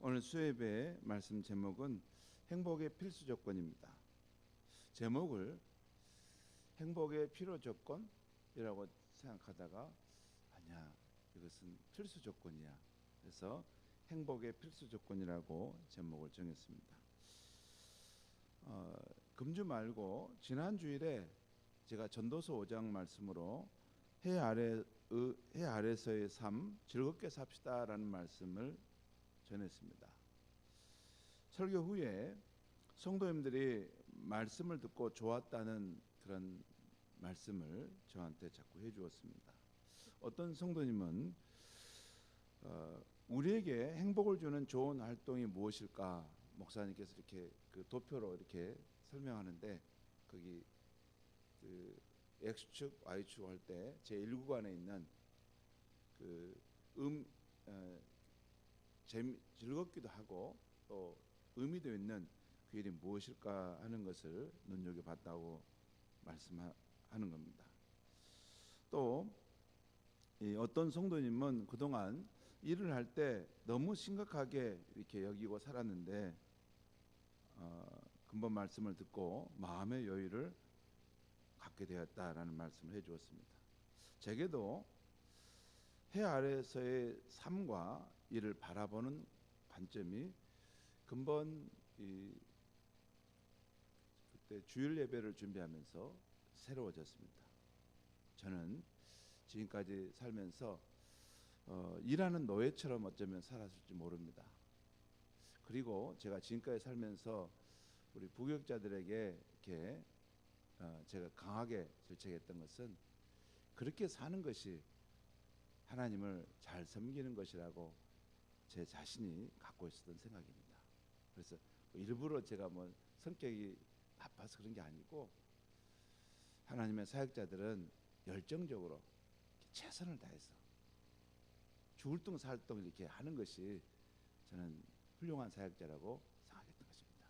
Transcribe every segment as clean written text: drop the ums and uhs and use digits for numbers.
오늘 수요예배 말씀 제목은 행복의 필수 조건입니다. 제목을 행복의 필요 조건이라고 생각하다가 아니야, 이것은 필수 조건이야. 그래서 행복의 필수 조건이라고 제목을 정했습니다. 금주 말고 지난 주일에 제가 전도서 5장 말씀으로 해 아래서의 삶 즐겁게 삽시다라는 말씀을 전했습니다. 설교 후에 성도님들이 말씀을 듣고 좋았다는 그런 말씀을 저한테 자꾸 해주었습니다. 어떤 성도님은 우리에게 행복을 주는 좋은 활동이 무엇일까? 목사님께서 이렇게 그 도표로 이렇게 설명하는데 거기 그 X축, Y축 할 때 제1구간에 있는 그 즐겁기도 하고 또 의미도 있는 그 일이 무엇일까 하는 것을 눈여겨봤다고 말씀하는 겁니다. 또 어떤 성도님은 그동안 일을 할 때 너무 심각하게 이렇게 여기고 살았는데 근본 말씀을 듣고 마음의 여유를 갖게 되었다라는 말씀을 해주었습니다. 제게도 해 아래서의 삶과 이를 바라보는 관점이 근본 그때 주일 예배를 준비하면서 새로워졌습니다. 저는 지금까지 살면서 일하는 노예처럼 어쩌면 살았을지 모릅니다. 그리고 제가 지금까지 살면서 우리 부교육자들에게 이렇게 제가 강하게 질책했던 것은 그렇게 사는 것이 하나님을 잘 섬기는 것이라고 제 자신이 갖고 있었던 생각입니다. 그래서 일부러 제가 뭐 성격이 나빠서 그런 게 아니고 하나님의 사역자들은 열정적으로 최선을 다해서 죽을 둥 살 둥 이렇게 하는 것이 저는 훌륭한 사역자라고 생각했던 것입니다.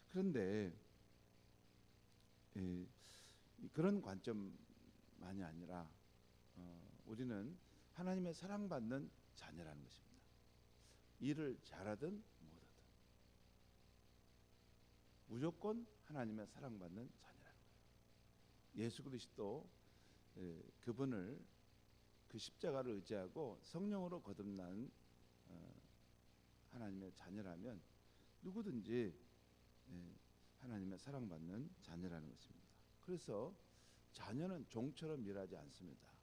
그런데 그런 관점만이 아니라 우리는 하나님의 사랑받는 자녀라는 것입니다. 일을 잘하든 못하든 무조건 하나님의 사랑받는 자녀라는 거예요. 예수 그리스도 그분을 그 십자가를 의지하고 성령으로 거듭난 하나님의 자녀라면 누구든지 하나님의 사랑받는 자녀라는 것입니다. 그래서 자녀는 종처럼 일하지 않습니다.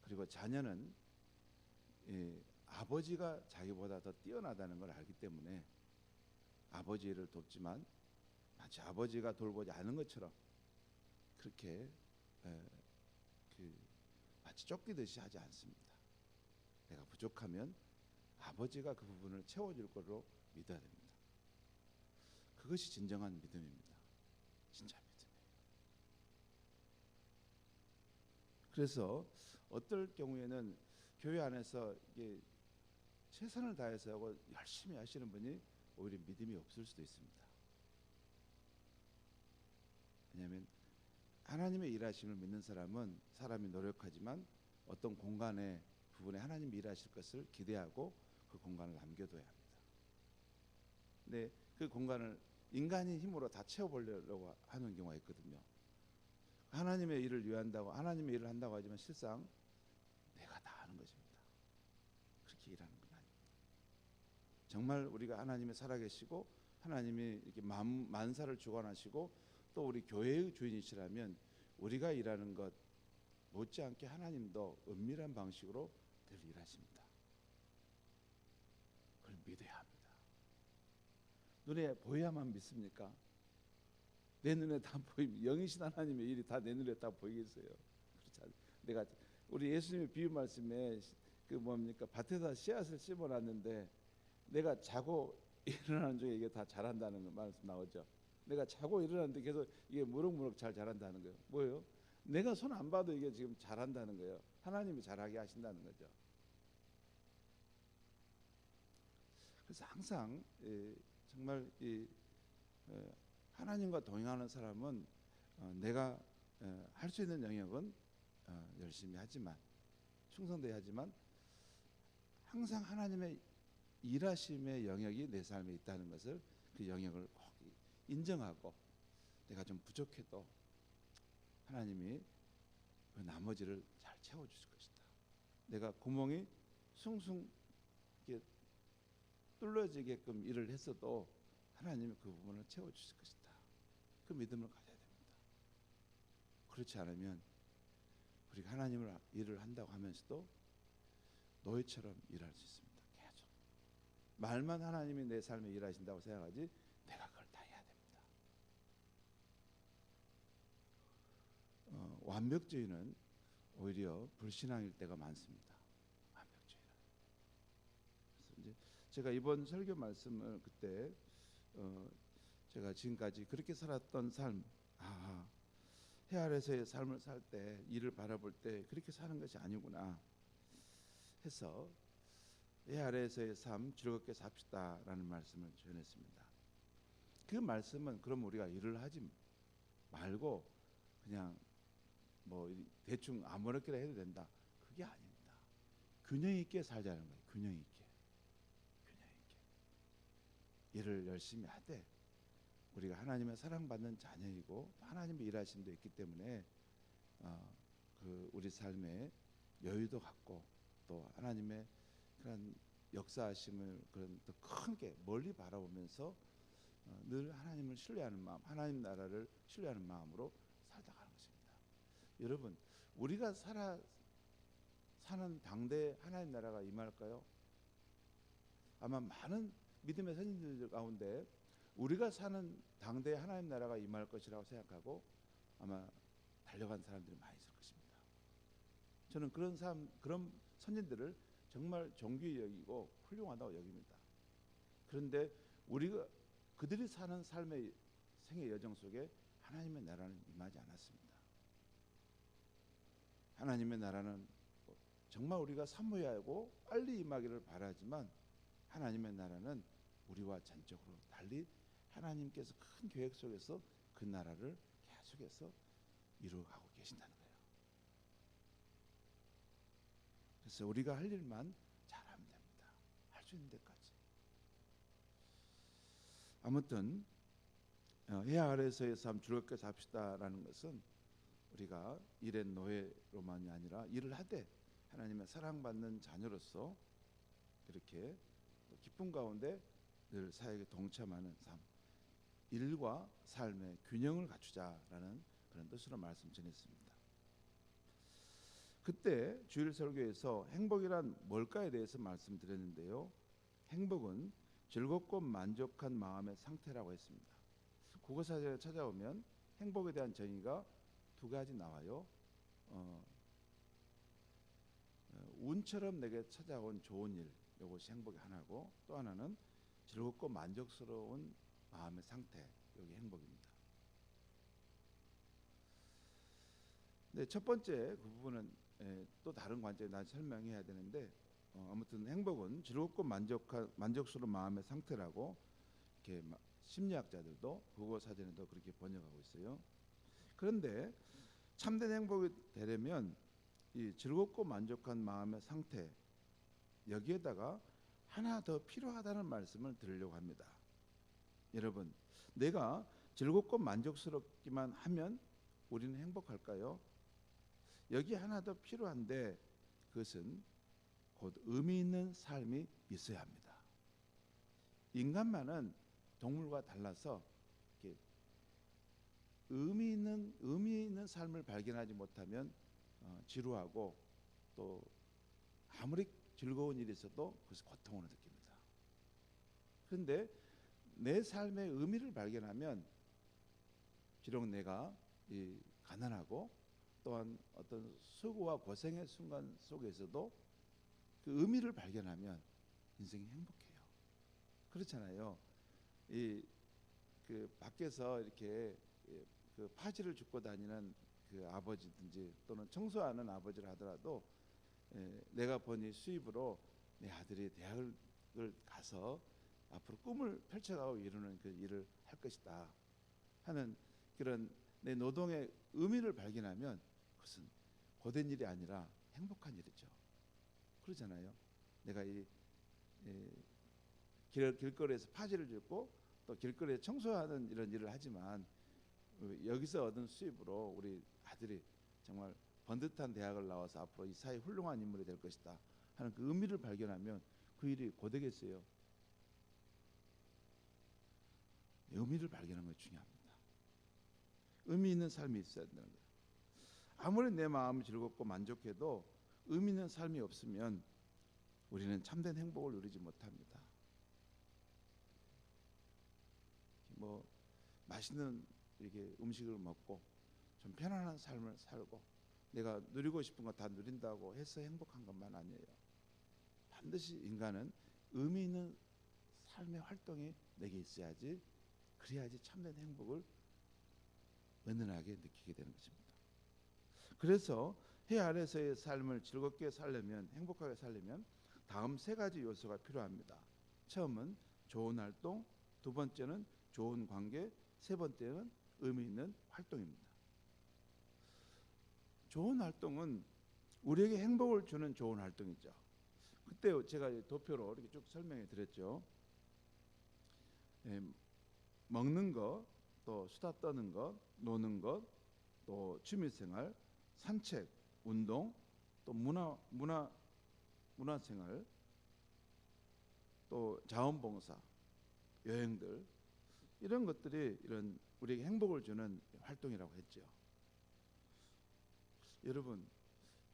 그리고 자녀는 아버지가 자기보다 더 뛰어나다는 걸 알기 때문에 아버지 일을 돕지만 마치 아버지가 돌보지 않은 것처럼 그렇게 마치 쫓기듯이 하지 않습니다. 내가 부족하면 아버지가 그 부분을 채워줄 것으로 믿어야 됩니다. 그것이 진정한 믿음입니다. 진짜 믿음이에요. 그래서 어떨 경우에는 교회 안에서 이게 최선을 다해서 하고 열심히 하시는 분이 오히려 믿음이 없을 수도 있습니다. 왜냐하면 하나님의 일하심을 믿는 사람은 사람이 노력하지만 어떤 공간에 부분에 하나님이 일하실 것을 기대하고 그 공간을 남겨둬야 합니다. 근데 그 공간을 인간의 힘으로 다 채워보려고 하는 경우가 있거든요. 하나님의 일을 위한다고 하나님의 일을 한다고 하지만 실상 내가 다 하는 것입니다. 그렇게 일하는 건 아닙니다. 정말 우리가 하나님이 살아계시고 하나님이 이렇게 만사를 주관하시고 또 우리 교회의 주인이시라면 우리가 일하는 것 못지않게 하나님도 은밀한 방식으로 늘 일하십니다. 그걸 믿어야 합니다. 눈에 보여야만 믿습니까? 내 눈에 다 보이면 영이신 하나님의 일이 다 내 눈에 다 보이겠어요? 그렇지 않아요. 내가 우리 예수님의 비유 말씀에 그 뭡니까 밭에다 씨앗을 심어놨는데 내가 자고 일어나는 중에 이게 다 자란다는 말씀 나오죠. 내가 자고 일어났는데 계속 이게 무럭무럭 잘 자란다는 거예요. 뭐예요? 내가 손 안 봐도 이게 지금 자란다는 거예요. 하나님이 자라게 하신다는 거죠. 그래서 항상 정말 하나님과 동행하는 사람은 내가 할 수 있는 영역은 열심히 하지만 충성돼야 하지만 항상 하나님의 일하심의 영역이 내 삶에 있다는 것을 그 영역을 꼭 인정하고 내가 좀 부족해도 하나님이 그 나머지를 잘 채워주실 것이다. 내가 구멍이 숭숭 이렇게 뚫어지게끔 일을 했어도 하나님이 그 부분을 채워주실 것이다. 그 믿음을 가져야 됩니다. 그렇지 않으면 우리가 하나님을 일을 한다고 하면서도 노예처럼 일할 수 있습니다. 계속 말만 하나님이 내 삶에 일하신다고 생각하지 내가 그걸 다 해야 됩니다. 완벽주의는 오히려 불신앙일 때가 많습니다. 완벽주의는. 그래서 이제 제가 이번 설교 말씀을 그때 제가 지금까지 그렇게 살았던 삶, 해 아래서의 삶을 살 때, 일을 바라볼 때 그렇게 사는 것이 아니구나 해서 해 아래에서의 삶 즐겁게 삽시다라는 말씀을 전했습니다. 그 말씀은 그럼 우리가 일을 하지 말고 그냥 뭐 대충 아무렇게나 해도 된다, 그게 아닙니다. 균형 있게 살자는 거예요. 균형 있게, 균형 있게 일을 열심히 하되 우리가 하나님의 사랑받는 자녀이고 하나님의 일하심도 있기 때문에 그 우리 삶에 여유도 갖고 또 하나님의 그런 역사하심을 그런 더 크게 멀리 바라보면서 늘 하나님을 신뢰하는 마음, 하나님 나라를 신뢰하는 마음으로 살다 가는 것입니다. 여러분, 우리가 사는 당대에 하나님 나라가 임할까요? 아마 많은 믿음의 선진들 가운데 우리가 사는 당대에 하나님 나라가 임할 것이라고 생각하고 아마 달려간 사람들이 많이 있을 것입니다. 저는 그런 사람, 그런 선진들을 정말 존귀히 여기고 훌륭하다고 여깁니다. 그런데 우리가 그들이 사는 삶의 생애 여정 속에 하나님의 나라는 임하지 않았습니다. 하나님의 나라는 정말 우리가 사모해야 하고 빨리 임하기를 바라지만 하나님의 나라는 우리와 전적으로 달리 하나님께서 큰 계획 속에서 그 나라를 계속해서 이루어가고 계신다는 거예요. 그래서 우리가 할 일만 잘하면 됩니다. 할 수 있는 데까지. 아무튼 해 아래에서의 삶 즐겁게 삽시다라는 것은 우리가 일의 노예로만이 아니라 일을 하되 하나님의 사랑받는 자녀로서 이렇게 기쁨 가운데 늘 사역에 동참하는 삶, 일과 삶의 균형을 갖추자라는 그런 뜻으로 말씀 전했습니다. 그때 주일 설교에서 행복이란 뭘까에 대해서 말씀드렸는데요. 행복은 즐겁고 만족한 마음의 상태라고 했습니다. 국어사전에 찾아오면 행복에 대한 정의가 두 가지 나와요. 운처럼 내게 찾아온 좋은 일, 이것이 행복의 하나고, 또 하나는 즐겁고 만족스러운 마음의 상태, 여기 행복입니다. 네, 첫 번째 그 부분은 또 다른 관점에 난 설명해야 되는데 아무튼 행복은 즐겁고 만족스러운 마음의 상태라고 이렇게 심리학자들도 국어 사전에도 그렇게 번역하고 있어요. 그런데 참된 행복이 되려면 이 즐겁고 만족한 마음의 상태, 여기에다가 하나 더 필요하다는 말씀을 드리려고 합니다. 여러분, 내가 즐겁고 만족스럽기만 하면 우리는 행복할까요? 여기 하나 더 필요한데 그것은 곧 의미 있는 삶이 있어야 합니다. 인간만은 동물과 달라서 이렇게 의미 있는 삶을 발견하지 못하면 지루하고 또 아무리 즐거운 일이 있어도 그것을 고통으로 느낍니다. 그런데 내 삶의 의미를 발견하면 비록 내가 이 가난하고 또한 어떤 수고와 고생의 순간 속에서도 그 의미를 발견하면 인생이 행복해요. 그렇잖아요. 그 밖에서 이렇게 그 파지를 줍고 다니는 그 아버지든지 또는 청소하는 아버지를 하더라도 내가 번 이 수입으로 내 아들이 대학을 가서 앞으로 꿈을 펼쳐가고 이루는 그 일을 할 것이다 하는 그런 내 노동의 의미를 발견하면 그것은 고된 일이 아니라 행복한 일이죠. 그러잖아요. 내가 길거리에서 파지를 줍고 또 길거리에 청소하는 이런 일을 하지만 여기서 얻은 수입으로 우리 아들이 정말 번듯한 대학을 나와서 앞으로 이 사회 훌륭한 인물이 될 것이다 하는 그 의미를 발견하면 그 일이 고되겠어요. 의미를 발견하는 것이 중요합니다. 의미 있는 삶이 있어야 되는 거예요. 아무리 내 마음이 즐겁고 만족해도 의미 있는 삶이 없으면 우리는 참된 행복을 누리지 못합니다. 뭐 맛있는 이렇게 음식을 먹고 좀 편안한 삶을 살고 내가 누리고 싶은 거 다 누린다고 해서 행복한 것만 아니에요. 반드시 인간은 의미 있는 삶의 활동이 내게 있어야지, 그래야지 참된 행복을 은은하게 느끼게 되는 것입니다. 그래서 해 아래서의 삶을 즐겁게 살려면, 행복하게 살려면 다음 세 가지 요소가 필요합니다. 처음은 좋은 활동, 두 번째는 좋은 관계, 세 번째는 의미 있는 활동입니다. 좋은 활동은 우리에게 행복을 주는 좋은 활동이죠. 그때 제가 도표로 이렇게 쭉 설명해 드렸죠. 먹는 것, 또 수다 떠는 것, 노는 것, 또 취미생활, 산책, 운동, 또 문화생활, 또 자원봉사, 여행들, 이런 것들이 이런 우리에게 행복을 주는 활동이라고 했죠. 여러분,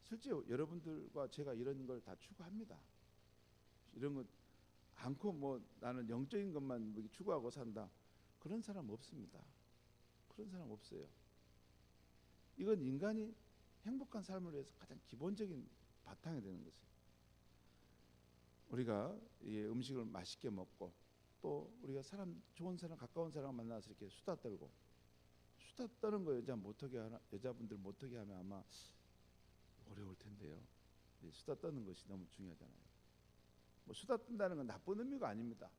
실제 여러분들과 제가 이런 걸 다 추구합니다. 이런 것 않고 뭐 나는 영적인 것만 추구하고 산다, 그런 사람 없습니다. 그런 사람 없어요. 이건 인간이 행복한 삶을 위해서 가장 기본적인 바탕이 되는 것이에요. 우리가 음식을 맛있게 먹고 또 우리가 좋은 사람, 가까운 사람 만나서 이렇게 수다 떨고, 수다 떠는 거 여자분들 못하게 하면 아마 어려울 텐데요. 수다 떠는 것이 너무 중요하잖아요. 뭐 수다 뜬다는 건 나쁜 의미가 아닙니다.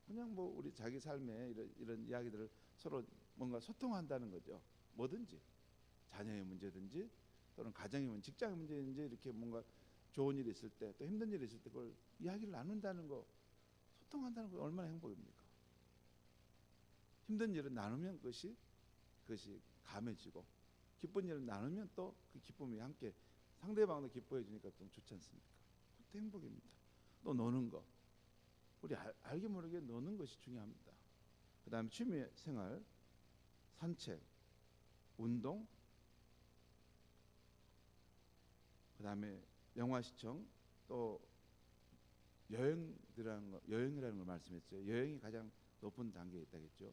그냥 뭐 우리 자기 삶에 이런 이야기들을 서로 뭔가 소통한다는 거죠. 뭐든지, 자녀의 문제든지 또는 가정의 문제, 직장의 문제든지, 이렇게 뭔가 좋은 일이 있을 때 또 힘든 일이 있을 때 그걸 이야기를 나눈다는 거, 소통한다는 거 얼마나 행복입니까? 힘든 일을 나누면 그것이 감해지고, 기쁜 일을 나누면 또 그 기쁨이 함께 상대방도 기뻐해 주니까 좀 좋지 않습니까? 그것도 행복입니다. 또 노는 거, 우리 알게 모르게 노는 것이 중요합니다. 그 다음에 취미 생활, 산책, 운동, 그 다음에 영화 시청, 또 여행이라는 걸 말씀했어요. 여행이 가장 높은 단계에 있다겠죠.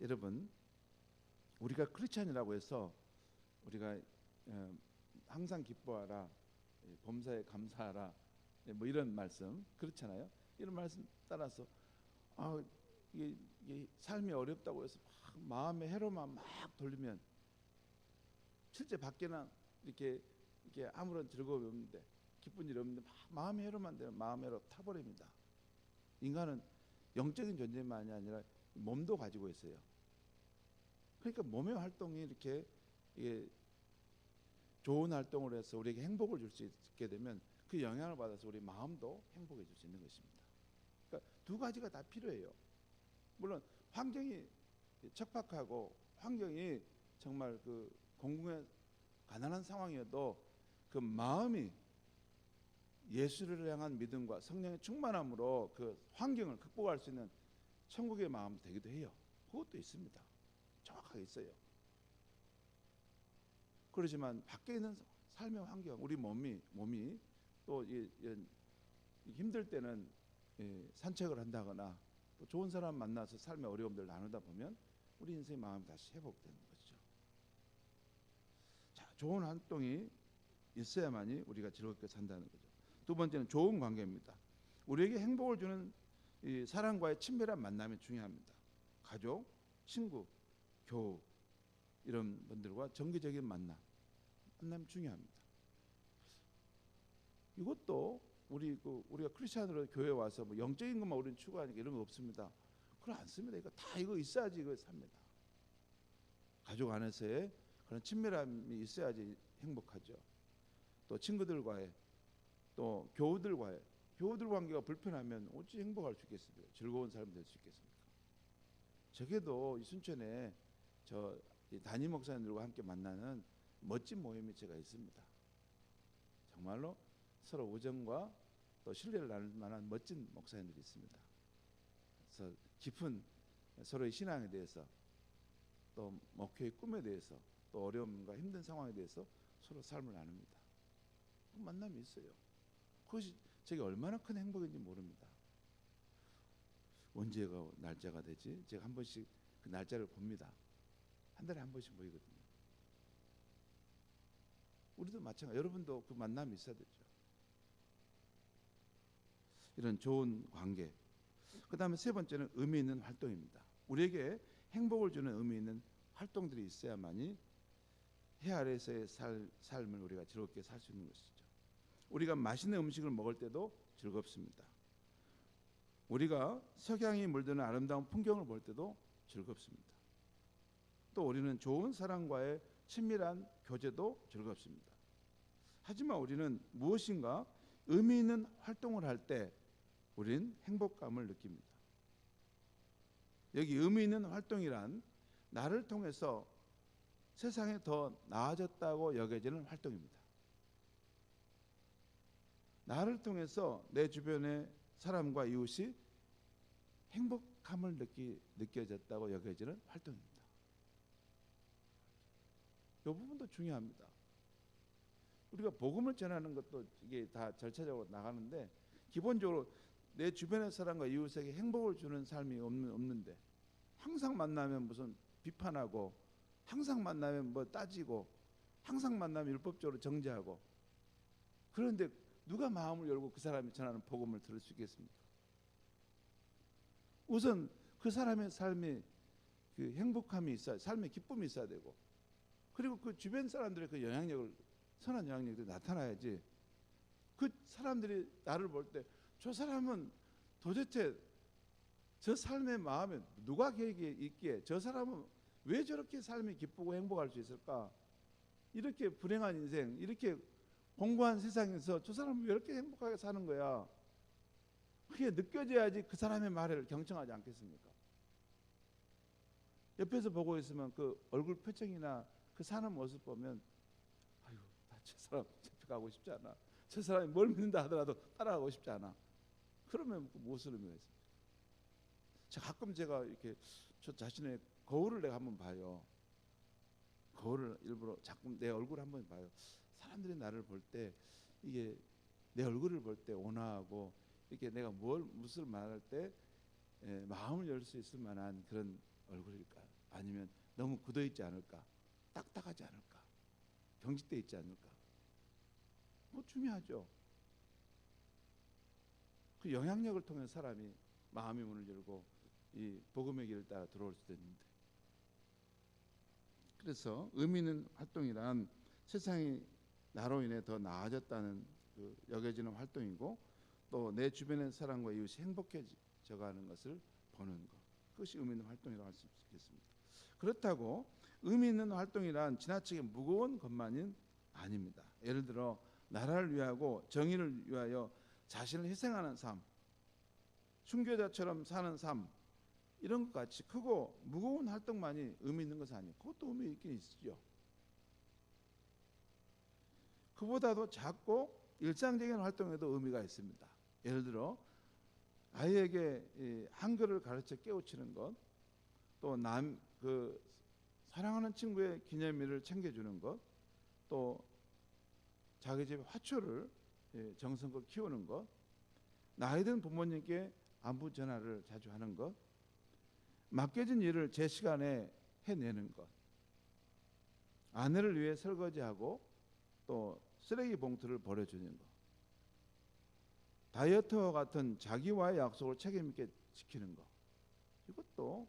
여러분, 우리가 크리스찬이라고 해서 우리가 항상 기뻐하라, 범사에 감사하라, 뭐 이런 말씀 그렇잖아요. 이런 말씀 따라서 이게 삶이 어렵다고 해서 막 마음의 해로만 막 돌리면 실제 밖에는 이렇게 아무런 즐거움이 없는데, 기쁜 일이 없는데 막 마음의 해로만 되면 마음의 해로 타버립니다. 인간은 영적인 존재만이 아니라 몸도 가지고 있어요. 그러니까 몸의 활동이 이렇게 좋은 활동을 해서 우리에게 행복을 줄 수 있게 되면 그 영향을 받아서 우리 마음도 행복해 줄 수 있는 것입니다. 그러니까 두 가지가 다 필요해요. 물론 환경이 척박하고 환경이 정말 그 공공의 가난한 상황이어도 그 마음이 예수를 향한 믿음과 성령의 충만함으로 그 환경을 극복할 수 있는 천국의 마음 되기도 해요. 그것도 있습니다. 정확하게 있어요. 그렇지만 밖에 있는 삶의 환경, 우리 몸이 또 힘들 때는 산책을 한다거나 또 좋은 사람 만나서 삶의 어려움들을 나누다 보면 우리 인생의 마음이 다시 회복되는 것이죠. 자, 좋은 활동이 있어야만이 우리가 즐겁게 산다는 거죠. 두 번째는 좋은 관계입니다. 우리에게 행복을 주는 이 사람과의 친밀한 만남이 중요합니다. 가족, 친구, 교우, 이런 분들과 정기적인 만남이 중요합니다. 이것도 우리가 크리스천으로 교회 와서 뭐 영적인 것만 우리는 추구하니까 이런 거 없습니다. 그렇지 않습니다. 이거 있어야지 이거 삽니다. 가족 안에서의 그런 친밀함이 있어야지 행복하죠. 또 친구들과의 또 교우들과 관계가 불편하면 어찌 행복할 수 있겠습니까? 즐거운 삶이 될 수 있겠습니까? 저게도 이 순천에 이 담임 목사님들과 함께 만나는 멋진 모임이 제가 있습니다. 정말로 서로 우정과 또 신뢰를 나눌 만한 멋진 목사님들이 있습니다. 그래서 깊은 서로의 신앙에 대해서, 또 목회의 꿈에 대해서, 또 어려움과 힘든 상황에 대해서 서로 삶을 나눕니다. 그 만남이 있어요. 그것이 제게 얼마나 큰 행복인지 모릅니다. 언제가 날짜가 되지? 제가 한 번씩 그 날짜를 봅니다. 한 달에 한 번씩 모이거든요. 우리도 마찬가지. 여러분도 그 만남이 있어야 되죠. 이런 좋은 관계. 그 다음에 세 번째는 의미 있는 활동입니다. 우리에게 행복을 주는 의미 있는 활동들이 있어야만이 해 아래에서의 삶을 우리가 즐겁게 살 수 있는 것이죠. 우리가 맛있는 음식을 먹을 때도 즐겁습니다. 우리가 석양이 물드는 아름다운 풍경을 볼 때도 즐겁습니다. 또 우리는 좋은 사람과의 친밀한 교제도 즐겁습니다. 하지만 우리는 무엇인가 의미 있는 활동을 할 때 우리는 행복감을 느낍니다. 여기 의미 있는 활동이란 나를 통해서 세상에 더 나아졌다고 여겨지는 활동입니다. 나를 통해서 내 주변의 사람과 이웃이 행복함을 느껴졌다고 여겨지는 활동입니다. 이 부분도 중요합니다. 우리가 복음을 전하는 것도 이게 다 절차적으로 나가는데, 기본적으로 내 주변의 사람과 이웃에게 행복을 주는 삶이 없는데, 항상 만나면 무슨 비판하고, 항상 만나면 뭐 따지고, 항상 만나면 율법적으로 정죄하고, 그런데 누가 마음을 열고 그 사람이 전하는 복음을 들을 수 있겠습니까? 우선 그 사람의 삶에 그 행복함이 있어야, 삶의 기쁨이 있어야 되고, 그리고 그 주변 사람들의 그 영향력을, 선한 영향력이 나타나야지. 그 사람들이 나를 볼 때 저 사람은 도대체 저 삶의 마음에 누가 계획이 있기에 저 사람은 왜 저렇게 삶이 기쁘고 행복할 수 있을까? 이렇게 불행한 인생, 이렇게 공고한 세상에서 저 사람은 왜 이렇게 행복하게 사는 거야? 그게 느껴져야지 그 사람의 말을 경청하지 않겠습니까? 옆에서 보고 있으면 그 얼굴 표정이나 그 사는 모습 보면, 아유, 나 저 사람 잡혀가고 싶지 않아. 저 사람이 뭘 믿는다 하더라도 따라가고 싶지 않아. 그러면 무슨 의미가 있습니까? 가끔 제가 이렇게 저 자신의 거울을 내가 한번 봐요. 거울을 일부러 자꾸 내 얼굴을 한번 봐요. 사람들이 나를 볼 때, 이게 내 얼굴을 볼 때 온화하고, 이렇게 내가 무엇을 말할 때 마음을 열 수 있을 만한 그런 얼굴일까? 아니면 너무 굳어 있지 않을까? 딱딱하지 않을까? 경직돼 있지 않을까? 뭐 중요하죠. 그 영향력을 통해 사람이 마음의 문을 열고 이 복음의 길을 따라 들어올 수도 있는데, 그래서 의미 있는 활동이란 세상이 나로 인해 더 나아졌다는 그 여겨지는 활동이고, 또 내 주변의 사람과 이웃이 행복해져가는 것을 보는 것, 그것이 의미 있는 활동이라고 할 수 있겠습니다. 그렇다고 의미 있는 활동이란 지나치게 무거운 것만은 아닙니다. 예를 들어 나라를 위하고 정의를 위하여 자신을 희생하는 삶, 순교자처럼 사는 삶, 이런 것 같이 크고 무거운 활동만이 의미 있는 것은 아니에요. 그것도 의미 있긴 있죠. 그보다도 작고 일상적인 활동에도 의미가 있습니다. 예를 들어 아이에게 한글을 가르쳐 깨우치는 것, 또 사랑하는 친구의 기념일을 챙겨주는 것, 또 자기 집 화초를 정성껏 키우는 것, 나이 든 부모님께 안부 전화를 자주 하는 것, 맡겨진 일을 제 시간에 해내는 것, 아내를 위해 설거지하고 또 쓰레기 봉투를 버려주는 것, 다이어트와 같은 자기와의 약속을 책임 있게 지키는 것, 이것도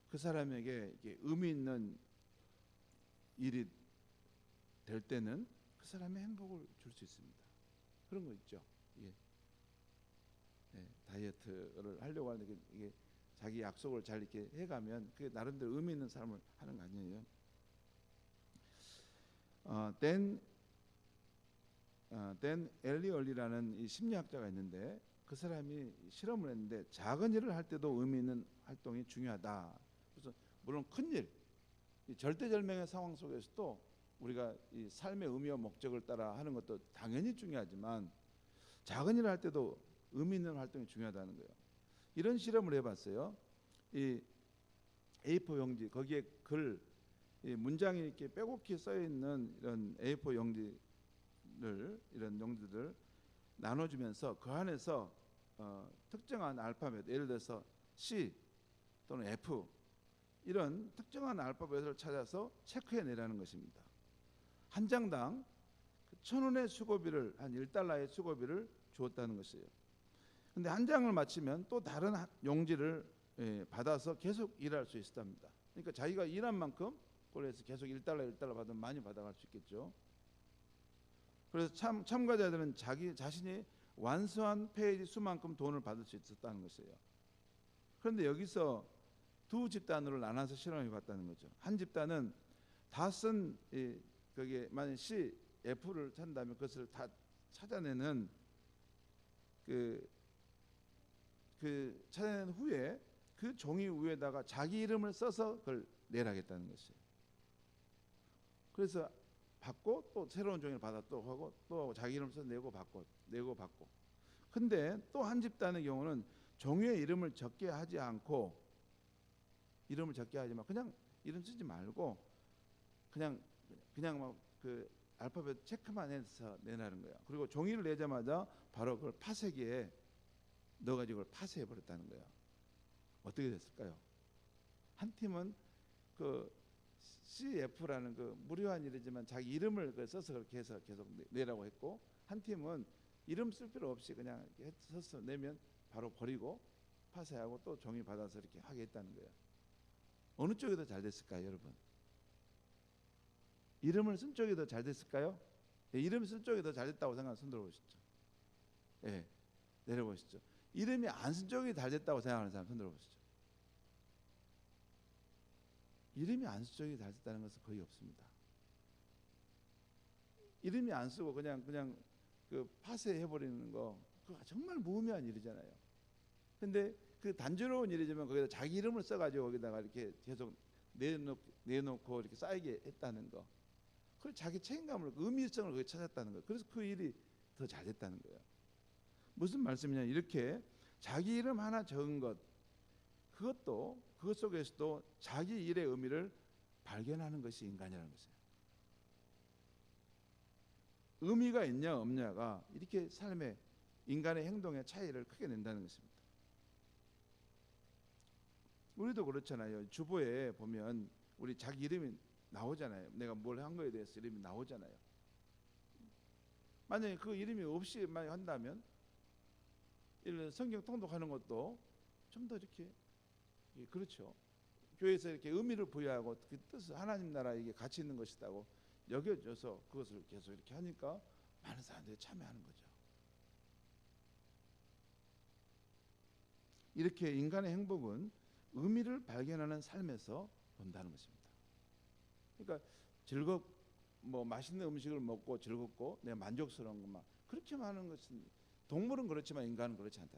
그 사람에게 의미 있는 일이 될 때는 그 사람의 행복을 줄 수 있습니다. 그런 거 있죠. 예. 다이어트를 하려고 하는데 이게 자기 약속을 잘 이렇게 해가면 그게 나름대로 의미 있는 삶을 하는 거 아니에요. 댄 엘리얼리라는 이 심리학자가 있는데 그 사람이 실험을 했는데 작은 일을 할 때도 의미 있는 활동이 중요하다. 그래서 물론 큰 일, 이 절대절명의 상황 속에서도 우리가 이 삶의 의미와 목적을 따라 하는 것도 당연히 중요하지만 작은 일을 할 때도 의미 있는 활동이 중요하다는 거예요. 이런 실험을 해봤어요. 이 A4 용지 거기에 글, 이 문장이 이렇게 빼곡히 써 있는 이런 A4 이런 용지들 나눠주면서 그 안에서 특정한 알파벳, 예를 들어서 C 또는 F 이런 특정한 알파벳을 찾아서 체크해내라는 것입니다. 한 장당 1,000원의 수고비를, 한 1달러의 수고비를 주었다는 것이에요. 근데 한 장을 마치면 또 다른 용지를 받아서 계속 일할 수 있었답니다. 그러니까 자기가 일한 만큼 그래서 계속 1달러 받으면 많이 받아갈 수 있겠죠. 그래서 참가자들은 자신이 완수한 페이지 수만큼 돈을 받을 수 있었다는 것이에요. 그런데 여기서 두 집단으로 나눠서 실험해 봤다는 거죠. 한 집단은 다 쓴 거기에 만약 C, F를 찾는다면 그것을 다 찾아내는 찾아낸 후에 그 종이 위에다가 자기 이름을 써서 그걸 내라겠다는 것이에요. 그래서 받고 또 새로운 종이를 받아 또 하고 또 자기 이름 써서 내고 받고. 근데 또 한 집단의 경우는 종이에 이름을 적게 하지 않고 그냥 이름 쓰지 말고 그냥 막 그 알파벳 체크만 해서 내라는 거예요. 그리고 종이를 내자마자 바로 그걸 파쇄기에 넣어가지고 그걸 파쇄해 버렸다는 거예요. 어떻게 됐을까요? 한 팀은 그 CF라는 그 무료한 일이지만 자기 이름을 써서 그렇게 해서 계속 내라고 했고, 한 팀은 이름 쓸 필요 없이 그냥 써서 내면 바로 버리고 파쇄하고 또 종이 받아서 이렇게 하게 했다는 거예요. 어느 쪽이 더 잘 됐을까요, 여러분? 이름을 쓴 쪽이 더 잘 됐을까요? 예, 이름 쓴 쪽이 더 잘 됐다고 생각하면 손 들어보시죠. 예, 내려보시죠. 이름이 안 쓴 쪽이 잘 됐다고 생각하는 사람 손 들어보시죠. 이름이 안 쓴 쪽이 잘 됐다는 것은 거의 없습니다. 이름이 안 쓰고 그냥 그 파쇄해 버리는 거, 그거 정말 무의미한 일이잖아요. 근데 그 단조로운 일이지만 거기다 자기 이름을 써가지고 거기다가 이렇게 계속 내놓고 이렇게 쌓이게 했다는 거, 그 자기 책임감을, 의미성을 거기 찾았다는 거예요. 그래서 그 일이 더 잘 됐다는 거예요. 무슨 말씀이냐, 이렇게 자기 이름 하나 적은 것, 그것 속에서도 자기 일의 의미를 발견하는 것이 인간이라는 것이에요. 의미가 있냐 없냐가 이렇게 삶의 인간의 행동의 차이를 크게 낸다는 것입니다. 우리도 그렇잖아요. 주보에 보면 우리 자기 이름이 나오잖아요. 내가 뭘 한 거에 대해서 이름이 나오잖아요. 만약에 그 이름이 없이 만약 한다면, 예를 들어 성경 통독하는 것도 좀 더 이렇게, 그렇죠. 교회에서 이렇게 의미를 부여하고 그 뜻을, 하나님 나라에 이게 가치 있는 것이라고 여겨져서 그것을 계속 이렇게 하니까 많은 사람들이 참여하는 거죠. 이렇게 인간의 행복은 의미를 발견하는 삶에서 본다는 것입니다. 그러니까 맛있는 음식을 먹고 즐겁고 내가 만족스러운 것만 그렇게 많은 것은, 동물은 그렇지만 인간은 그렇지 않다.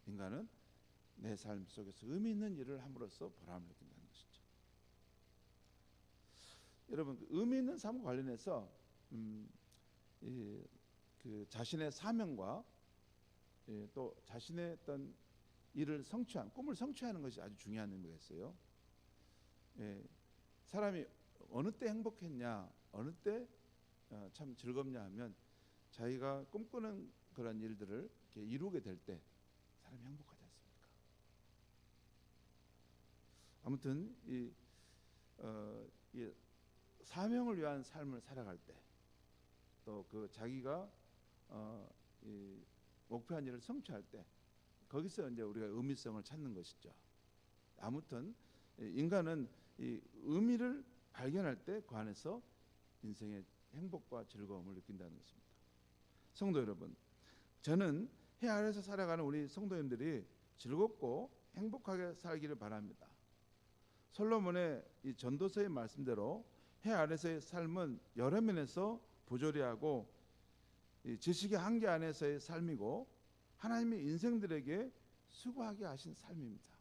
인간은 내 삶 속에서 의미 있는 일을 함으로써 보람을 느낀다는 것이죠. 여러분, 그 의미 있는 삶과 관련해서 그 자신의 사명과 또 자신의 어떤 일을 성취한, 꿈을 성취하는 것이 아주 중요한 의미가 있어요. 사람이 어느 때 행복했냐, 어느 때 참 즐겁냐 하면 자기가 꿈꾸는 그런 일들을 이렇게 이루게 될 때 사람이 행복하지 않습니까? 아무튼 이 사명을 위한 삶을 살아갈 때, 또 그 자기가 이 목표한 일을 성취할 때, 거기서 이제 우리가 의미성을 찾는 것이죠. 아무튼 인간은 이 의미를 발견할 때 그 안에서 인생의 행복과 즐거움을 느낀다는 것입니다. 성도 여러분, 저는 해 아래에서 살아가는 우리 성도님들이 즐겁고 행복하게 살기를 바랍니다. 솔로몬의 이 전도서의 말씀대로 해 아래서의 삶은 여러 면에서 부조리하고 지식의 한계 안에서의 삶이고 하나님의 인생들에게 수고하게 하신 삶입니다.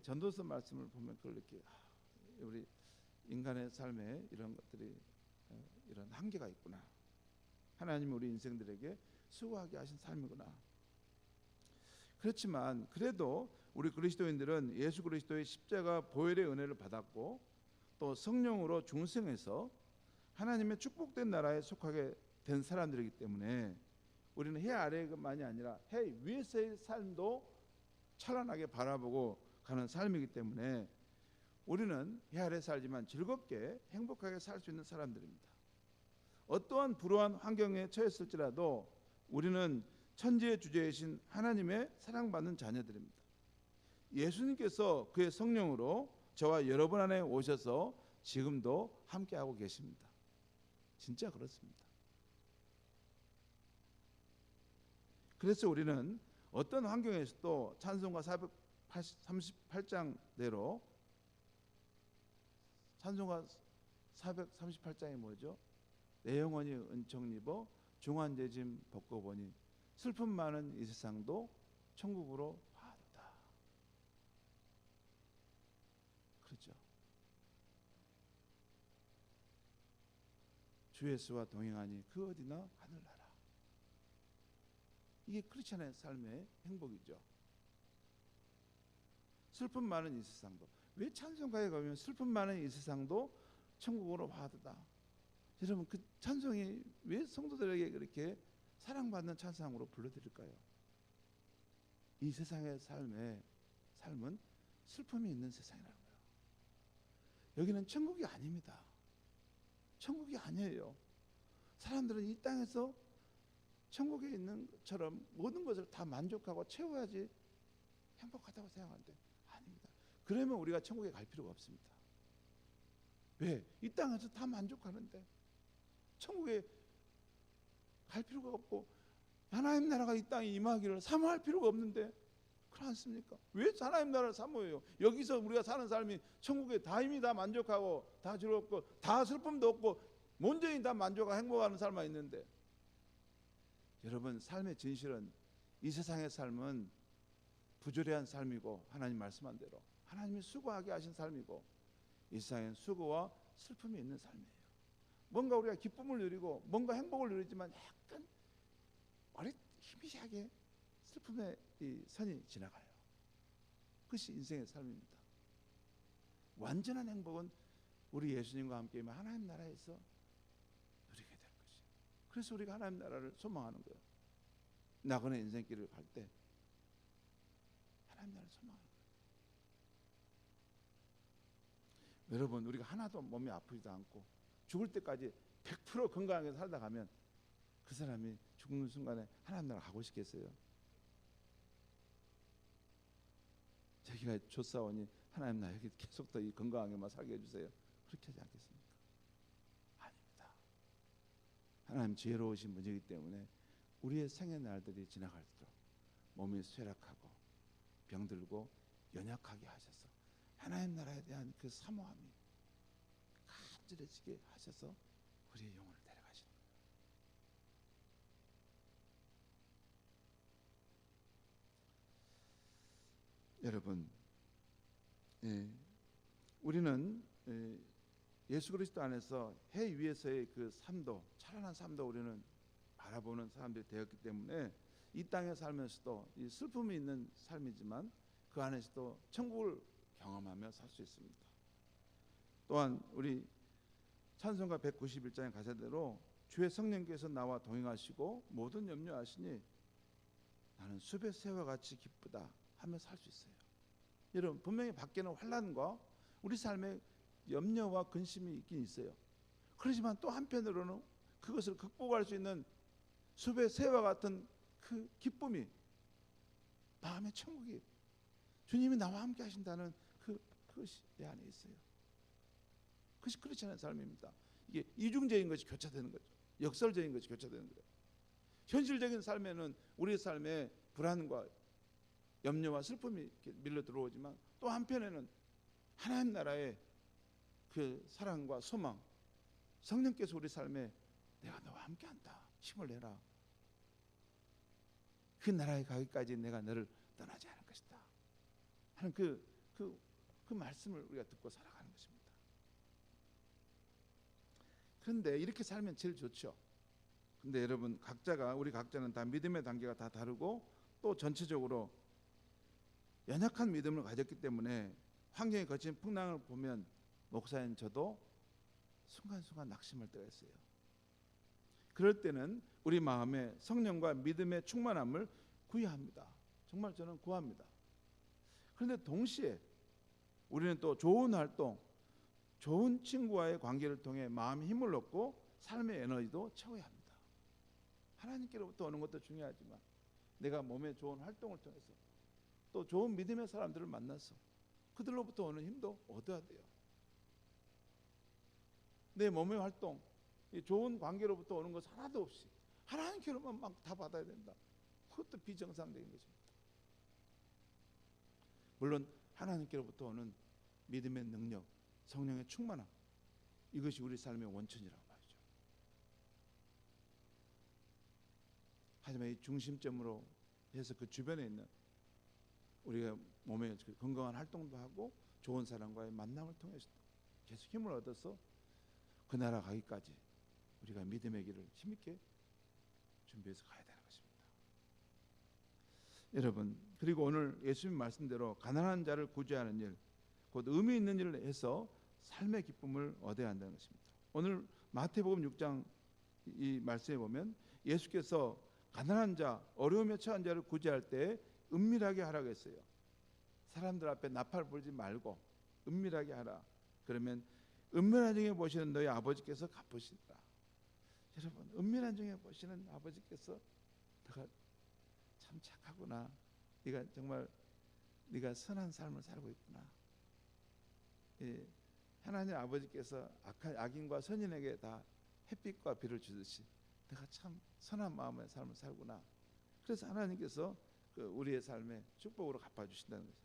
전도서 말씀을 보면 그걸 이렇게 우리 인간의 삶에 이런 것들이 이런 한계가 있구나. 하나님이 우리 인생들에게 수고하게 하신 삶이구나. 그렇지만 그래도 우리 그리스도인들은 예수 그리스도의 십자가 보혈의 은혜를 받았고 또 성령으로 중생해서 하나님의 축복된 나라에 속하게 된 사람들이기 때문에 우리는 해 아래만이 아니라 해 위에서의 삶도 찬란하게 바라보고 가는 삶이기 때문에 우리는 해 아래 살지만 즐겁게 행복하게 살 수 있는 사람들입니다. 어떠한 불우한 환경에 처했을지라도 우리는 천지의 주제이신 하나님의 사랑받는 자녀들입니다. 예수님께서 그의 성령으로 저와 여러분 안에 오셔서 지금도 함께하고 계십니다. 진짜 그렇습니다. 그래서 우리는 어떤 환경에서도 찬송가 438장대로 찬송가 438장이 뭐죠? 내 영혼이 은총 입어 중환 짐 벗고 보니 슬픔 많은 이 세상도 천국으로 화도다. 그렇죠. 주 예수와 동행하니 그 어디나 하늘나라. 이게 크리스천의 삶의 행복이죠. 슬픔 많은 이 세상도, 왜 찬송가에 가면 슬픔 많은 이 세상도 천국으로 화도다. 여러분, 그 찬송이 왜 성도들에게 그렇게 사랑받는 찬송으로 불러드릴까요? 이 세상의 삶은 슬픔이 있는 세상이라고요. 여기는 천국이 아닙니다. 천국이 아니에요. 사람들은 이 땅에서 천국에 있는 것처럼 모든 것을 다 만족하고 채워야지 행복하다고 생각하는데 아닙니다. 그러면 우리가 천국에 갈 필요가 없습니다. 왜? 이 땅에서 다 만족하는데 천국에 갈 필요가 없고 하나님 나라가 이 땅에 임하기를 사모할 필요가 없는데 그렇지 않습니까? 왜 하나님 나라를 사모해요? 여기서 우리가 사는 삶이 천국에 다 이미 다 만족하고 다 즐겁고 다 슬픔도 없고 온전히 다 만족하고 행복하는 삶만 있는데, 여러분, 삶의 진실은 이 세상의 삶은 부조리한 삶이고 하나님 말씀한 대로 하나님이 수고하게 하신 삶이고 이 세상엔 수고와 슬픔이 있는 삶이에요. 뭔가 우리가 기쁨을 누리고 뭔가 행복을 누리지만 약간 희미하게 슬픔의 이 선이 지나가요. 그것이 인생의 삶입니다. 완전한 행복은 우리 예수님과 함께 하나님 나라에서 누리게 될 것이에요. 그래서 우리가 하나님 나라를 소망하는 거예요. 나그네 인생길을 갈 때 하나님 나라를 소망하는 거예요. 여러분, 우리가 하나도 몸이 아프지도 않고 죽을 때까지 100% 건강하게 살다 가면 그 사람이 죽는 순간에 하나님 나라 가고 싶겠어요? 자기가 쫓아오니 하나님 나 여기 계속 더 이 건강하게만 살게 해주세요. 그렇게 하지 않겠습니까? 아닙니다. 하나님 지혜로우신 분이기 때문에 우리의 생의 날들이 지나갈수록 몸이 쇠락하고 병들고 연약하게 하셔서 하나님 나라에 대한 그 사모함이 간절해지게 하셔서 우리의 영혼을 데려가시는 거예요. 여러분, 우리는 예수 그리스도 안에서 해 위에서의 그 삶도, 찬란한 삶도 우리는 바라보는 사람들이 되었기 때문에 이 땅에 살면서도 이 슬픔이 있는 삶이지만 그 안에서도 천국을 경험하며 살 수 있습니다. 또한 우리 찬송가 191장의 가사대로 주의 성령께서 나와 동행하시고 모든 염려하시니 나는 숲의 새와 같이 기쁘다 하며 살 수 있어요. 여러분, 분명히 밖에는 환난과 우리 삶에 염려와 근심이 있긴 있어요. 그렇지만 또 한편으로는 그것을 극복할 수 있는 숲의 새와 같은 그 기쁨이, 마음의 천국이, 주님이 나와 함께 하신다는 그것이 내 안에 있어요. 그것이 크리스천의 삶입니다. 이게 이중적인 것이 교차되는 거죠. 역설적인 것이 교차되는 거예요. 현실적인 삶에는 우리의 삶에 불안과 염려와 슬픔이 이렇게 밀려 들어오지만 또 한편에는 하나님 나라의 그 사랑과 소망, 성령께서 우리 삶에 내가 너와 함께한다, 힘을 내라, 그 나라에 가기까지 내가 너를 떠나지 않을 것이다 하는 그 말씀을 우리가 듣고 살아가는 것입니다. 그런데 이렇게 살면 제일 좋죠. 근데 여러분, 우리 각자는 다 믿음의 단계가 다 다르고 또 전체적으로 연약한 믿음을 가졌기 때문에 환경이 거친 풍랑을 보면 목사인 저도 순간순간 낙심할 때가 있어요. 그럴 때는 우리 마음에 성령과 믿음의 충만함을 구해야 합니다. 정말 저는 구합니다. 그런데 동시에 우리는 또 좋은 활동, 좋은 친구와의 관계를 통해 마음의 힘을 얻고 삶의 에너지도 채워야 합니다. 하나님께로부터 오는 것도 중요하지만 내가 몸에 좋은 활동을 통해서 또 좋은 믿음의 사람들을 만나서 그들로부터 오는 힘도 얻어야 돼요. 내 몸의 활동, 좋은 관계로부터 오는 것 하나도 없이 하나님께로만 막 다 받아야 된다. 그것도 비정상적인 것입니다. 물론 하나님께로부터 오는 믿음의 능력, 성령의 충만함, 이것이 우리 삶의 원천이라고 말이죠. 하지만 이 중심점으로 해서 그 주변에 있는 우리가 몸에 건강한 활동도 하고 좋은 사람과의 만남을 통해서 계속 힘을 얻어서 그 나라 가기까지 우리가 믿음의 길을 힘있게 준비해서 가야 되는 것입니다. 여러분, 그리고 오늘 예수님 말씀대로 가난한 자를 구제하는 일, 곧 의미 있는 일을 해서 삶의 기쁨을 얻어야 한다는 것입니다. 오늘 마태복음 6장 이 말씀에 보면 예수께서 가난한 자, 어려움에 처한 자를 구제할 때 은밀하게 하라고 했어요. 사람들 앞에 나팔 불지 말고 은밀하게 하라. 그러면 은밀한 중에 보시는 너희 아버지께서 갚으시리라. 여러분, 은밀한 중에 보시는 아버지께서 너가 참 착하구나, 네가 정말 네가 선한 삶을 살고 있구나. 예, 하나님 아버지께서 악인과 선인에게 다 햇빛과 비를 주듯이 내가 참 선한 마음의 삶을 살구나. 그래서 하나님께서 우리의 삶에 축복으로 갚아주신다는 거죠.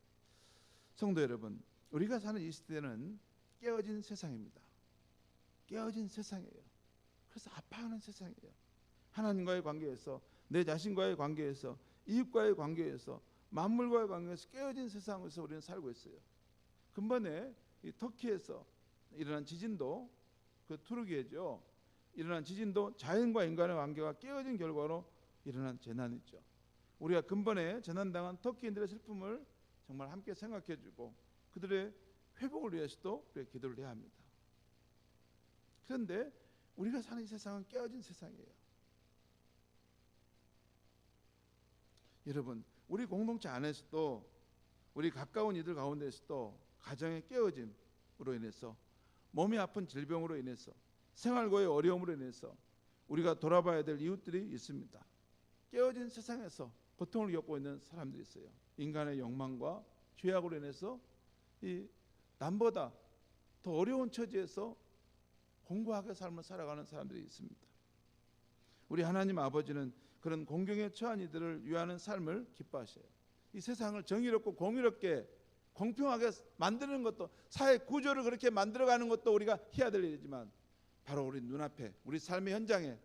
성도 여러분, 우리가 사는 이 시대는 깨어진 세상입니다. 깨어진 세상이에요. 그래서 아파하는 세상이에요. 하나님과의 관계에서, 내 자신과의 관계에서, 이웃과의 관계에서, 만물과의 관계에서 깨어진 세상에서 우리는 살고 있어요. 근본에 이 터키에서 일어난 지진도, 그 투르기에죠, 일어난 지진도 자연과 인간의 관계가 깨어진 결과로 일어난 재난이죠. 우리가 근본에 재난당한 터키인들의 슬픔을 정말 함께 생각해주고 그들의 회복을 위해서도 우리가 기도를 해야 합니다. 그런데 우리가 사는 이 세상은 깨어진 세상이에요. 여러분, 우리 공동체 안에서도, 우리 가까운 이들 가운데서도 가정의 깨어짐으로 인해서, 몸이 아픈 질병으로 인해서, 생활고의 어려움으로 인해서 우리가 돌아봐야 될 이웃들이 있습니다. 깨어진 세상에서 고통을 겪고 있는 사람들이 있어요. 인간의 욕망과 죄악으로 인해서 이 남보다 더 어려운 처지에서 공고하게 삶을 살아가는 사람들이 있습니다. 우리 하나님 아버지는 그런 공경에 처한 이들을 위하는 삶을 기뻐하셔요. 이 세상을 정의롭고 공의롭게 공평하게 만드는 것도, 사회 구조를 그렇게 만들어가는 것도 우리가 해야 될 일이지만, 바로 우리 눈앞에, 우리 삶의 현장에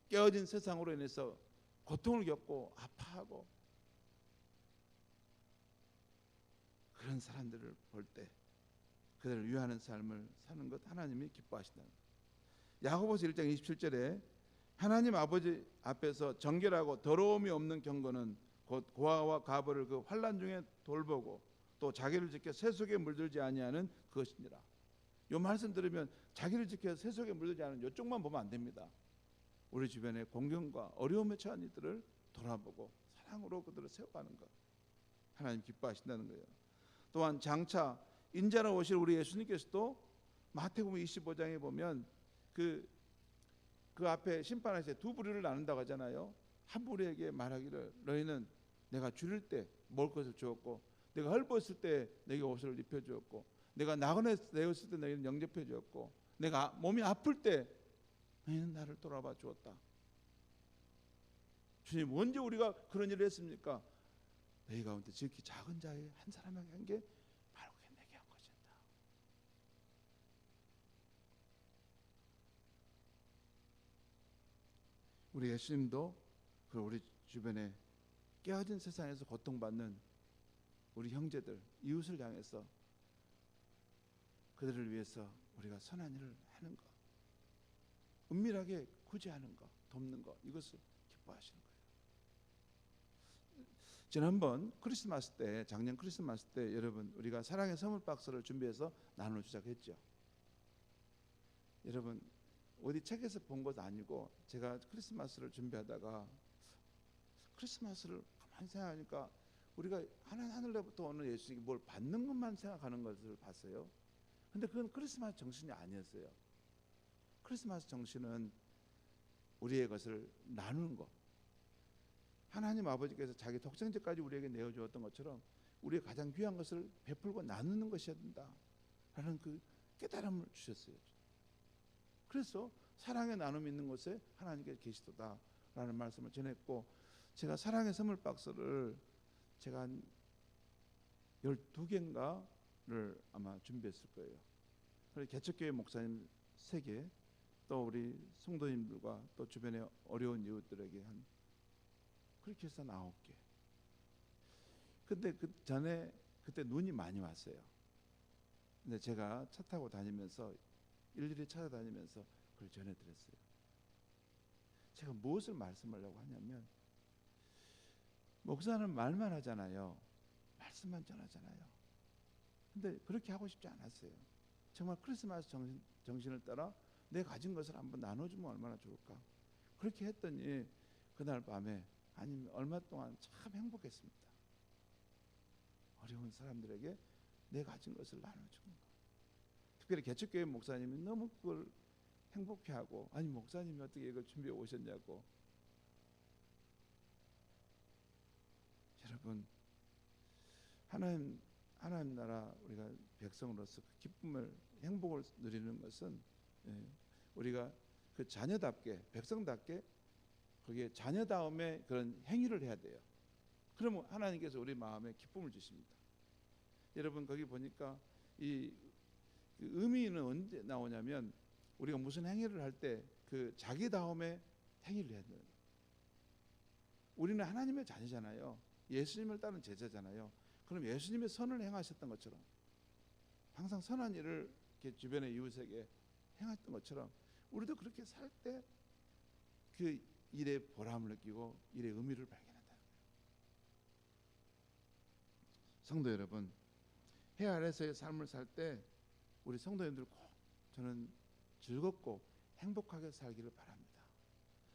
깨어진 세상으로 인해서 고통을 겪고 아파하고 그런 사람들을 볼 때 그들을 위하는 삶을 사는 것 하나님이 기뻐하신다는 거예요. 야고보서 1장 27절에 하나님 아버지 앞에서 정결하고 더러움이 없는 경건은 곧 고아와 가부를 그 환난 중에 돌보고 또 자기를 지켜 세속에 물들지 아니하는 그것이니라. 이 말씀 들으면 자기를 지켜 세속에 물들지 않은 이쪽만 보면 안 됩니다. 우리 주변의 공경과 어려움에 처한 이들을 돌아보고 사랑으로 그들을 세워가는 것, 하나님 기뻐하신다는 거예요. 또한 장차 인자로 오실 우리 예수님께서도 마태복음 25장에 보면 그 앞에 심판하실 때 두 부류를 나눈다고 하잖아요. 한 부류에게 말하기를 너희는 내가 줄일 때 먹을 것을 주었고, 내가 헐벗을 때 내게 옷을 입혀 주었고, 내가 나그네 되었을 때 너희는 영접해 주었고, 내가 몸이 아플 때 너희는 나를 돌아봐 주었다. 주님, 언제 우리가 그런 일을 했습니까? 너희 가운데 지극히 작은 자의 한 사람에게 한 게 바로 그게 내게 한 것이다. 우리 예수님도 그 우리 주변에 깨어진 세상에서 고통받는 우리 형제들, 이웃을 향해서 그들을 위해서 우리가 선한 일을 하는 것, 은밀하게 구제하는 것, 돕는 것, 이것을 기뻐하시는 거예요. 지난번 크리스마스 때, 작년 크리스마스 때 여러분 우리가 사랑의 선물 박스를 준비해서 나눠주자고 했죠. 여러분 어디 책에서 본 것도 아니고 제가 크리스마스를 준비하다가 크리스마스를 가만히 생각하니까 우리가 하늘로부터 오는 예수님이 뭘 받는 것만 생각하는 것을 봤어요. 근데 그건 크리스마스 정신이 아니었어요. 크리스마스 정신은 우리의 것을 나누는 것, 하나님 아버지께서 자기 독생자까지 우리에게 내어주었던 것처럼 우리의 가장 귀한 것을 베풀고 나누는 것이어야 된다라는 그 깨달음을 주셨어요. 그래서 사랑의 나눔이 있는 곳에 하나님께서 계시도다라는 말씀을 전했고, 제가 사랑의 선물 박스를 제가 한 12개인가를 아마 준비했을 거예요. 그래서 개척교회 목사님 3개, 또 우리 성도님들과 또 주변에 어려운 이웃들에게 한 그렇게 해서 9개. 근데 그 전에 그때 눈이 많이 왔어요. 근데 제가 차 타고 다니면서 일일이 찾아다니면서 그걸 전해드렸어요. 제가 무엇을 말씀하려고 하냐면, 목사는 말만 하잖아요. 말씀만 전하잖아요. 근데 그렇게 하고 싶지 않았어요. 정말 크리스마스 정신을 따라 내 가진 것을 한번 나눠주면 얼마나 좋을까. 그렇게 했더니 그날 밤에 아니면 얼마 동안 참 행복했습니다. 어려운 사람들에게 내 가진 것을 나눠주는 거. 특별히 개척교회 목사님이 너무 그걸 행복해하고, 아니 목사님이 어떻게 이걸 준비해 오셨냐고. 여러분, 하나님 나라 우리가 백성으로서 그 기쁨을, 행복을 누리는 것은 우리가 그 자녀답게, 백성답게 거기에 자녀다움의 그런 행위를 해야 돼요. 그러면 하나님께서 우리 마음에 기쁨을 주십니다. 여러분 거기 보니까 이 의미는 언제 나오냐면, 우리가 무슨 행위를 할 때 그 자기다움의 행위를 해야 돼요. 우리는 하나님의 자녀잖아요. 예수님을 따른 제자잖아요. 그럼 예수님의 선을 행하셨던 것처럼, 항상 선한 일을 이렇게 주변의 이웃에게 행했던 것처럼 우리도 그렇게 살 때 그 일의 보람을 느끼고 일의 의미를 발견한다는 거예요. 성도 여러분, 해 아래서의 삶을 살 때 우리 성도님들 꼭 저는 즐겁고 행복하게 살기를 바랍니다.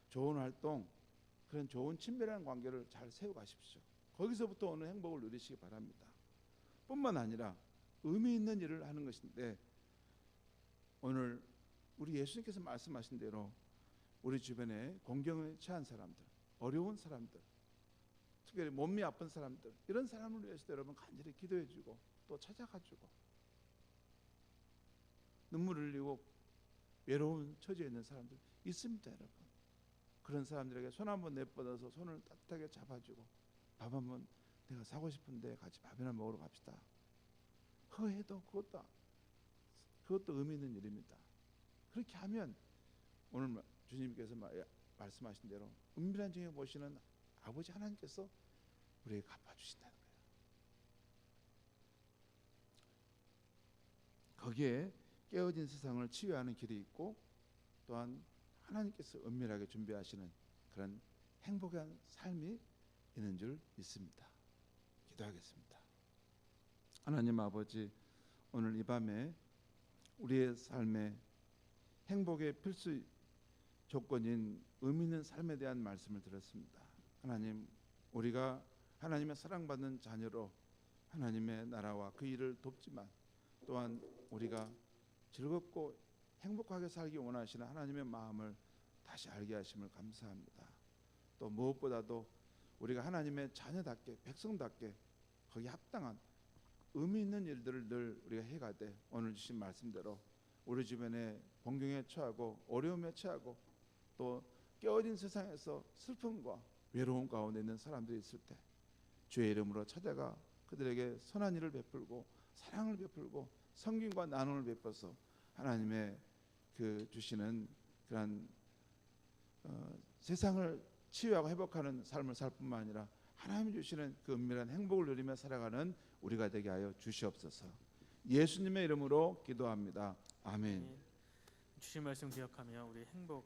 좋은 활동, 그런 좋은 친밀한 관계를 잘 세워가십시오. 거기서부터 오는 행복을 누리시기 바랍니다. 뿐만 아니라 의미 있는 일을 하는 것인데, 오늘 우리 예수님께서 말씀하신 대로 우리 주변에 공경에 처한 사람들, 어려운 사람들, 특별히 몸이 아픈 사람들, 이런 사람을 위해서 여러분 간절히 기도해주고 또 찾아가주고, 눈물 흘리고 외로운 처지에 있는 사람들 있습니다. 여러분, 그런 사람들에게 손 한번 내뻗어서 손을 따뜻하게 잡아주고, 밥 한번 내가 사고 싶은데 같이 밥이나 먹으러 갑시다. 그거 그것도 의미 있는 일입니다. 그렇게 하면 오늘 주님께서 말씀하신 대로 은밀한 중에 보시는 아버지 하나님께서 우리에게 갚아주신다는 거예요. 거기에 깨어진 세상을 치유하는 길이 있고, 또한 하나님께서 은밀하게 준비하시는 그런 행복한 삶이 있는 줄 믿습니다. 기도하겠습니다. 하나님 아버지, 오늘 이 밤에 우리의 삶에 행복의 필수 조건인 의미 있는 삶에 대한 말씀을 들었습니다. 하나님, 우리가 하나님의 사랑받는 자녀로 하나님의 나라와 그 일을 돕지만, 또한 우리가 즐겁고 행복하게 살기 원하시는 하나님의 마음을 다시 알게 하심을 감사합니다. 또 무엇보다도 우리가 하나님의 자녀답게, 백성답게 거기에 합당한 의미 있는 일들을 늘 우리가 해가되, 오늘 주신 말씀대로 우리 주변에 공경에 처하고 어려움에 처하고 또 깨어진 세상에서 슬픔과 외로움 가운데 있는 사람들이 있을 때 주의 이름으로 찾아가 그들에게 선한 일을 베풀고 사랑을 베풀고 섬김과 나눔을 베풀어서 하나님의 그 주시는 그런 세상을 치유하고 회복하는 삶을 살 뿐만 아니라 하나님이 주시는 그 은밀한 행복을 누리며 살아가는 우리가 되게 하여 주시옵소서. 예수님의 이름으로 기도합니다. 아멘. 주신 말씀 기억하며 우리 행복